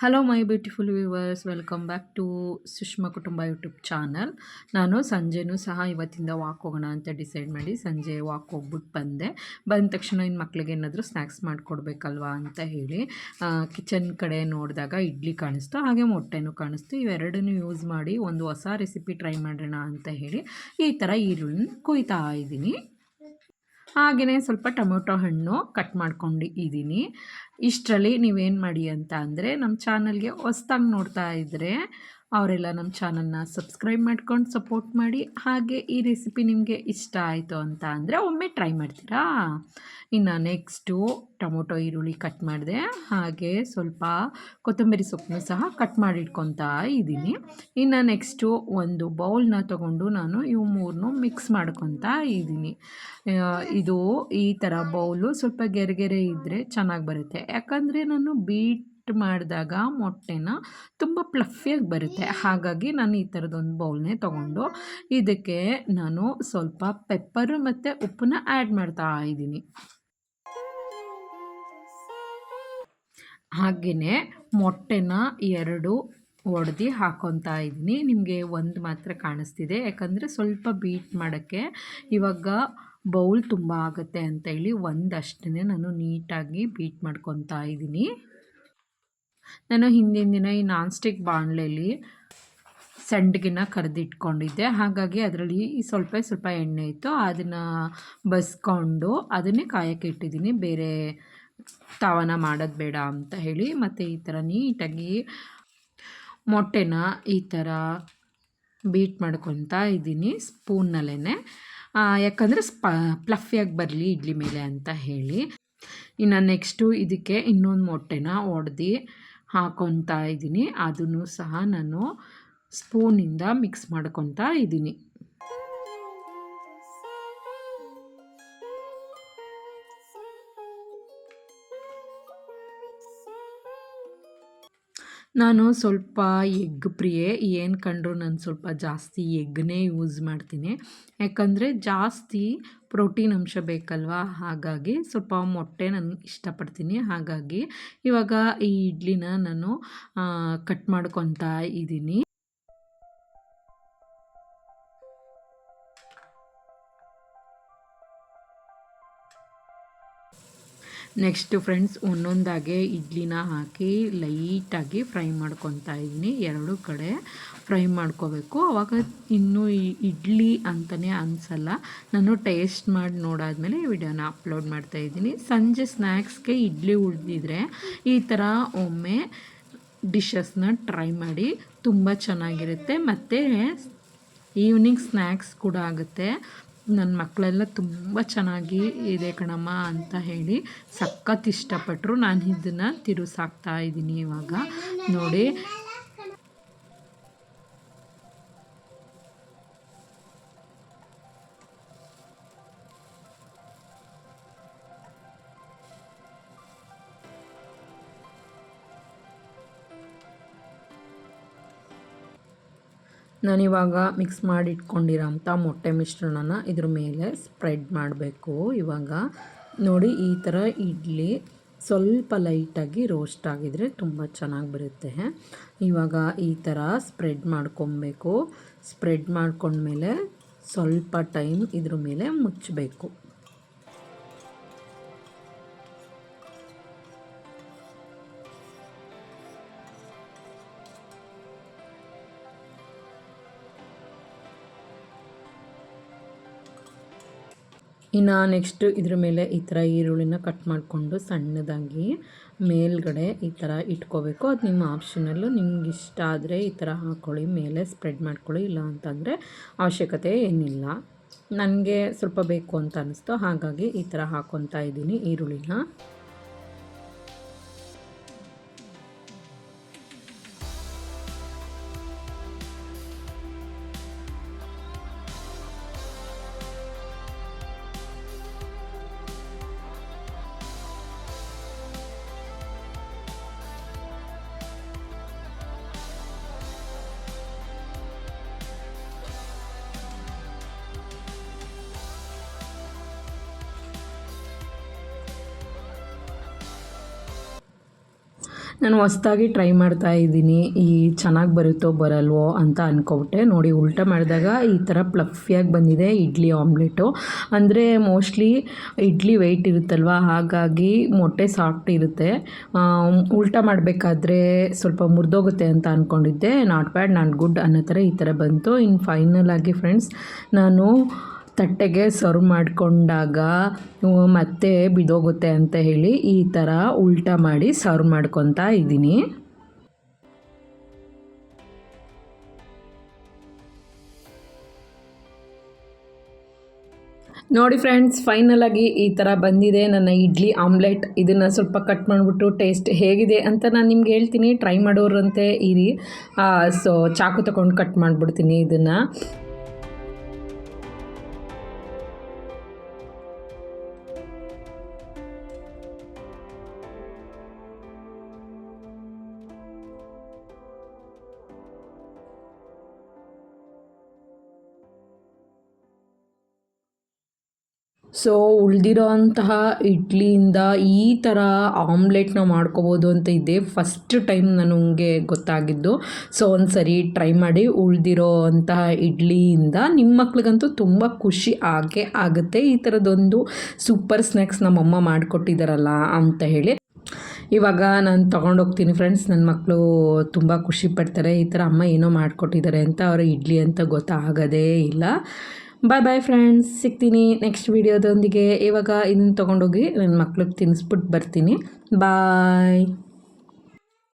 Hello my beautiful viewers, welcome back to Sushma Kutumba YouTube channel. ನಾನು ಸಂಜೆನೂ ಸಹ ಇವತ್ತಿಂದ ವಾಕ್ ಹೋಗೋಣ ಅಂತ ಡಿಸೈಡ್ ಮಾಡಿ ಸಂಜೆ ವಾಕ್ ಹೋಗ್ಬಿಟ್ಟು ಬಂದ ತಕ್ಷಣ ಇನ್ನು ಮಕ್ಕಳಿಗೆ ಏನಾದರೂ ಸ್ನ್ಯಾಕ್ಸ್ ಮಾಡಿಕೊಡ್ಬೇಕಲ್ವಾ ಅಂತ ಹೇಳಿ ಕಿಚನ್ ಕಡೆ ನೋಡಿದಾಗ ಇಡ್ಲಿ ಕಾಣಿಸ್ತು, ಹಾಗೆ ಮೊಟ್ಟೆನೂ ಕಾಣಿಸ್ತು. ಇವೆರಡನ್ನೂ ಯೂಸ್ ಮಾಡಿ ಒಂದು ಹೊಸ ರೆಸಿಪಿ ಟ್ರೈ ಮಾಡೋಣ ಅಂತ ಹೇಳಿ ಈ ಥರ ಈರುಳ್ಳಿನ ಕೊಯ್ತಾ ಇದ್ದೀನಿ. ಹಾಗೆಯೇ ಸ್ವಲ್ಪ ಟೊಮೊಟೊ ಹಣ್ಣು ಕಟ್ ಮಾಡ್ಕೊಂಡಿದ್ದೀನಿ. ಇಷ್ಟರಲ್ಲಿ ನೀವೇನು ಮಾಡಿ ಅಂತ ಅಂದರೆ, ನಮ್ಮ ಚಾನಲ್ಗೆ ಹೊಸ್ದಾಗಿ ನೋಡ್ತಾ ಇದ್ದರೆ ಅವರೆಲ್ಲ ನಮ್ಮ ಚಾನಲ್ನ ಸಬ್ಸ್ಕ್ರೈಬ್ ಮಾಡ್ಕೊಂಡು ಸಪೋರ್ಟ್ ಮಾಡಿ. ಹಾಗೆ ಈ ರೆಸಿಪಿ ನಿಮಗೆ ಇಷ್ಟ ಆಯಿತು ಅಂತ ಅಂದರೆ ಒಮ್ಮೆ ಟ್ರೈ ಮಾಡ್ತೀರಾ. ಇನ್ನು ನೆಕ್ಸ್ಟು ಟೊಮೊಟೊ ಈರುಳ್ಳಿ ಕಟ್ ಮಾಡಿದೆ, ಹಾಗೆ ಸ್ವಲ್ಪ ಕೊತ್ತಂಬರಿ ಸೊಪ್ಪನ್ನು ಸಹ ಕಟ್ ಮಾಡಿ ಇಟ್ಕೊತಾ ಇದ್ದೀನಿ. ಇನ್ನು ನೆಕ್ಸ್ಟು ಒಂದು ಬೌಲ್ನ ತೊಗೊಂಡು ನಾನು ಇವು ಮೂರನ್ನೂ ಮಿಕ್ಸ್ ಮಾಡ್ಕೊತಾ ಇದ್ದೀನಿ. ಇದು ಈ ಥರ ಬೌಲು ಸ್ವಲ್ಪ ಗೆರೆ ಇದ್ದರೆ ಚೆನ್ನಾಗಿ ಬರುತ್ತೆ, ಯಾಕಂದರೆ ನಾನು ಬೀಟ್ ಮಾಡಿದಾಗ ಮೊಟ್ಟೆನ ತುಂಬ ಪ್ಲಫಿಯಾಗಿ ಬರುತ್ತೆ. ಹಾಗಾಗಿ ನಾನು ಈ ಥರದೊಂದು ಬೌಲ್ನೇ ತೊಗೊಂಡು ಇದಕ್ಕೆ ನಾನು ಸ್ವಲ್ಪ ಪೆಪ್ಪರು ಮತ್ತು ಉಪ್ಪನ್ನ ಆ್ಯಡ್ ಮಾಡ್ತಾ ಇದ್ದೀನಿ. ಹಾಗೆಯೇ ಮೊಟ್ಟೆನ 2 ಒಡೆದು ಹಾಕ್ಕೊತಾ ಇದ್ದೀನಿ. ನಿಮಗೆ ಒಂದು ಮಾತ್ರ ಕಾಣಿಸ್ತಿದೆ, ಯಾಕಂದರೆ ಸ್ವಲ್ಪ ಬೀಟ್ ಮಾಡೋಕ್ಕೆ ಇವಾಗ ಬೌಲ್ ತುಂಬ ಆಗುತ್ತೆ ಅಂತ ಹೇಳಿ ಒಂದಷ್ಟೇ ನಾನು ನೀಟಾಗಿ ಬೀಟ್ ಮಾಡ್ಕೊತಾ ಇದ್ದೀನಿ. ನಾನು ಹಿಂದಿನ ದಿನ ಈ ನಾನ್ ಸ್ಟಿಕ್ ಬಾಣಲೆಯಲ್ಲಿ ಸಂಡಿಗೆನ ಕರೆದಿಟ್ಕೊಂಡಿದ್ದೆ, ಹಾಗಾಗಿ ಅದರಲ್ಲಿ ಸ್ವಲ್ಪ ಎಣ್ಣೆ ಇತ್ತು, ಅದನ್ನು ಬಸ್ಕೊಂಡು ಅದನ್ನೇ ಕಾಯೋಕ್ಕೆ ಇಟ್ಟಿದ್ದೀನಿ, ಬೇರೆ ತವನ ಮಾಡೋದು ಬೇಡ ಅಂತ ಹೇಳಿ. ಮತ್ತು ಈ ಥರ ನೀಟಾಗಿ ಮೊಟ್ಟೆನ ಈ ಥರ ಬೀಟ್ ಮಾಡ್ಕೊತಾ ಇದ್ದೀನಿ ಸ್ಪೂನ್ನಲ್ಲೇ, ಯಾಕಂದರೆ ಪ್ಲಫಿಯಾಗಿ ಬರಲಿ ಇಡ್ಲಿ ಮೇಲೆ ಅಂತ ಹೇಳಿ. ಇನ್ನು ನೆಕ್ಸ್ಟು ಇದಕ್ಕೆ ಇನ್ನೊಂದು ಮೊಟ್ಟೆನ ಒಡೆದು ಹಾಕ್ಕೊತಾ ಇದ್ದೀನಿ, ಅದನ್ನು ಸಹ ನಾನು ಸ್ಪೂನಿಂದ ಮಿಕ್ಸ್ ಮಾಡ್ಕೊತಾ ಇದ್ದೀನಿ. ನಾನು ಸ್ವಲ್ಪ ಎಗ್ ಪ್ರಿಯೆ, ಏನು ಕಂಡ್ರು ನಾನು ಸ್ವಲ್ಪ ಜಾಸ್ತಿ ಎಗ್ಗನ್ನೇ ಯೂಸ್ ಮಾಡ್ತೀನಿ, ಯಾಕಂದರೆ ಜಾಸ್ತಿ ಪ್ರೋಟೀನ್ ಅಂಶ ಬೇಕಲ್ವ, ಹಾಗಾಗಿ ಸ್ವಲ್ಪ ಮೊಟ್ಟೆ ನಾನು ಇಷ್ಟಪಡ್ತೀನಿ. ಹಾಗಾಗಿ ಇವಾಗ ಈ ಇಡ್ಲಿನ ನಾನು ಕಟ್ ಮಾಡ್ಕೊತಾ ಇದ್ದೀನಿ. ನೆಕ್ಸ್ಟು ಫ್ರೆಂಡ್ಸ್, ಒಂದೊಂದಾಗೆ ಇಡ್ಲಿನ ಹಾಕಿ ಲೈಟಾಗಿ ಫ್ರೈ ಮಾಡ್ಕೊತಾ ಇದ್ದೀನಿ. 2 ಕಡೆ ಫ್ರೈ ಮಾಡ್ಕೋಬೇಕು, ಆವಾಗ ಇನ್ನೂ ಈ ಇಡ್ಲಿ ಅಂತಲೇ ಅನಿಸಲ್ಲ. ನಾನು ಟೇಸ್ಟ್ ಮಾಡಿ ನೋಡಾದ್ಮೇಲೆ ವಿಡಿಯೋನ ಅಪ್ಲೋಡ್ ಮಾಡ್ತಾಯಿದ್ದೀನಿ. ಸಂಜೆ ಸ್ನ್ಯಾಕ್ಸ್ಗೆ ಇಡ್ಲಿ ಉಳಿದಿದ್ರೆ ಈ ಥರ ಒಮ್ಮೆ ಡಿಶಸ್ನ ಟ್ರೈ ಮಾಡಿ, ತುಂಬ ಚೆನ್ನಾಗಿರುತ್ತೆ. ಮತ್ತು ಈವ್ನಿಂಗ್ ಸ್ನ್ಯಾಕ್ಸ್ ಕೂಡ ಆಗುತ್ತೆ. ನನ್ನ ಮಕ್ಕಳೆಲ್ಲ ತುಂಬ ಚೆನ್ನಾಗಿ ಇದೆ ಕಣಮ್ಮ ಅಂತ ಹೇಳಿ ಸಖತ್ ಇಷ್ಟಪಟ್ಟರು. ನಾನು ಇದನ್ನು ತಿರುಗಿಸಾಕ್ತಾ ಇದ್ದೀನಿ ಇವಾಗ ನೋಡಿ. ನಾನಿವಾಗ ಮಿಕ್ಸ್ ಮಾಡಿ ಇಟ್ಕೊಂಡಿರೋಂಥ ಮೊಟ್ಟೆ ಮಿಶ್ರಣನ ಇದ್ರ ಮೇಲೆ ಸ್ಪ್ರೆಡ್ ಮಾಡಬೇಕು. ಇವಾಗ ನೋಡಿ, ಈ ಥರ ಇಡ್ಲಿ ಸ್ವಲ್ಪ ಲೈಟಾಗಿ ರೋಸ್ಟ್ ಆಗಿದರೆ ತುಂಬ ಚೆನ್ನಾಗಿ ಬರುತ್ತೆ. ಇವಾಗ ಈ ಥರ ಸ್ಪ್ರೆಡ್ ಮಾಡ್ಕೊಬೇಕು. ಸ್ಪ್ರೆಡ್ ಮಾಡ್ಕೊಂಡ್ಮೇಲೆ ಸ್ವಲ್ಪ ಟೈಮ್ ಇದ್ರ ಮೇಲೆ ಮುಚ್ಚಬೇಕು. ಇನ್ನು ನೆಕ್ಸ್ಟು ಇದ್ರ ಮೇಲೆ ಈ ಥರ ಈರುಳ್ಳಿನ ಕಟ್ ಮಾಡಿಕೊಂಡು ಸಣ್ಣದಾಗಿ ಮೇಲ್ಗಡೆ ಈ ಥರ ಇಟ್ಕೋಬೇಕು. ಅದು ನಿಮ್ಮ ಆಪ್ಷನಲ್ಲು, ನಿಮ್ಗೆ ಇಷ್ಟ ಆದರೆ ಈ ಥರ ಹಾಕ್ಕೊಳ್ಳಿ, ಮೇಲೆ ಸ್ಪ್ರೆಡ್ ಮಾಡ್ಕೊಳ್ಳಿ, ಇಲ್ಲ ಅಂತಂದರೆ ಅವಶ್ಯಕತೆ ಏನಿಲ್ಲ. ನನಗೆ ಸ್ವಲ್ಪ ಬೇಕು ಅಂತ ಅನ್ನಿಸ್ತು, ಹಾಗಾಗಿ ಈ ಥರ ಹಾಕ್ಕೊತಾ ಇದ್ದೀನಿ ಈರುಳ್ಳಿನ. ನಾನು ಹೊಸ್ದಾಗಿ ಟ್ರೈ ಮಾಡ್ತಾ ಇದ್ದೀನಿ. ಚೆನ್ನಾಗಿ ಬರುತ್ತೋ ಬರಲ್ವೋ ಅಂತ ಅಂದ್ಕೊಬಿಟ್ಟೆ. ನೋಡಿ ಉಲ್ಟಾ ಮಾಡಿದಾಗ ಈ ಥರ ಪ್ಲಫಿಯಾಗಿ ಬಂದಿದೆ ಇಡ್ಲಿ ಆಮ್ಲೆಟು. ಅಂದರೆ ಮೋಸ್ಟ್ಲಿ ಇಡ್ಲಿ ವೆಯ್ಟ್ ಇರುತ್ತಲ್ವ, ಹಾಗಾಗಿ ಮೊಟ್ಟೆ ಸಾಫ್ಟ್ ಇರುತ್ತೆ. ಉಲ್ಟಾ ಮಾಡಬೇಕಾದ್ರೆ ಸ್ವಲ್ಪ ಮುರಿದೋಗುತ್ತೆ ಅಂತ ಅಂದ್ಕೊಂಡಿದ್ದೆ. ನಾಟ್ ಬ್ಯಾಡ್, ನಾಟ್ ಗುಡ್ ಅನ್ನೋ ಥರ ಈ ಥರ ಬಂತು. ಇನ್ನು ಫೈನಲ್ ಆಗಿ ಫ್ರೆಂಡ್ಸ್, ನಾನು ತಟ್ಟೆಗೆ ಸರ್ವ್ ಮಾಡಿಕೊಂಡಾಗ ಮತ್ತೆ ಬಿದೋಗುತ್ತೆ ಅಂತ ಹೇಳಿ ಈ ಥರ ಉಲ್ಟಾ ಮಾಡಿ ಸರ್ವ್ ಮಾಡ್ಕೊತಾ ಇದ್ದೀನಿ. ನೋಡಿ ಫ್ರೆಂಡ್ಸ್, ಫೈನಲ್ ಆಗಿ ಈ ಥರ ಬಂದಿದೆ ನನ್ನ ಇಡ್ಲಿ ಆಮ್ಲೆಟ್. ಇದನ್ನು ಸ್ವಲ್ಪ ಕಟ್ ಮಾಡಿಬಿಟ್ಟು ಟೇಸ್ಟ್ ಹೇಗಿದೆ ಅಂತ ನಾನು ನಿಮ್ಗೆ ಹೇಳ್ತೀನಿ. ಟ್ರೈ ಮಾಡೋರಂತೆ ಇರಿ. ಸೊ ಚಾಕು ತಗೊಂಡು ಕಟ್ ಮಾಡಿಬಿಡ್ತೀನಿ ಇದನ್ನು. ಸೊ ಉಳಿದಿರೋ ಅಂತಹ ಇಡ್ಲಿಯಿಂದ ಈ ಥರ ಆಮ್ಲೆಟ್ನ ಮಾಡ್ಕೋಬೋದು ಅಂತ ಇದ್ದೆ ಫಸ್ಟ್ ಟೈಮ್ ನನಗೆ ಗೊತ್ತಾಗಿದ್ದು. ಸೊ ಒಂದು ಸರಿ ಟ್ರೈ ಮಾಡಿ. ಉಳಿದಿರೋ ಅಂತಹ ಇಡ್ಲಿಯಿಂದ ನಿಮ್ಮ ಮಕ್ಳಿಗಂತೂ ತುಂಬ ಖುಷಿ ಆಗೇ ಆಗುತ್ತೆ. ಈ ಥರದೊಂದು ಸೂಪರ್ ಸ್ನ್ಯಾಕ್ಸ್ ನಮ್ಮಮ್ಮ ಮಾಡಿಕೊಟ್ಟಿದ್ದಾರಲ್ಲ ಅಂತ ಹೇಳಿ. ಇವಾಗ ನಾನು ತೊಗೊಂಡೋಗ್ತೀನಿ ಫ್ರೆಂಡ್ಸ್. ನನ್ನ ಮಕ್ಕಳು ತುಂಬ ಖುಷಿ ಪಡ್ತಾರೆ. ಈ ಥರ ಅಮ್ಮ ಏನೋ ಮಾಡಿಕೊಟ್ಟಿದ್ದಾರೆ ಅಂತ. ಅವರ ಇಡ್ಲಿ ಅಂತ ಗೊತ್ತಾಗೋದೇ ಇಲ್ಲ. ಬಾಯ್ ಬಾಯ್ ಫ್ರೆಂಡ್ಸ್, ಸಿಗ್ತೀನಿ ನೆಕ್ಸ್ಟ್ ವೀಡಿಯೋದೊಂದಿಗೆ. ಇವಾಗ ಇದನ್ನು ತೊಗೊಂಡೋಗಿ ನನ್ನ ಮಕ್ಳಿಗೆ ತಿನ್ನಿಸ್ಬಿಟ್ಟು ಬರ್ತೀನಿ. ಬಾಯ್.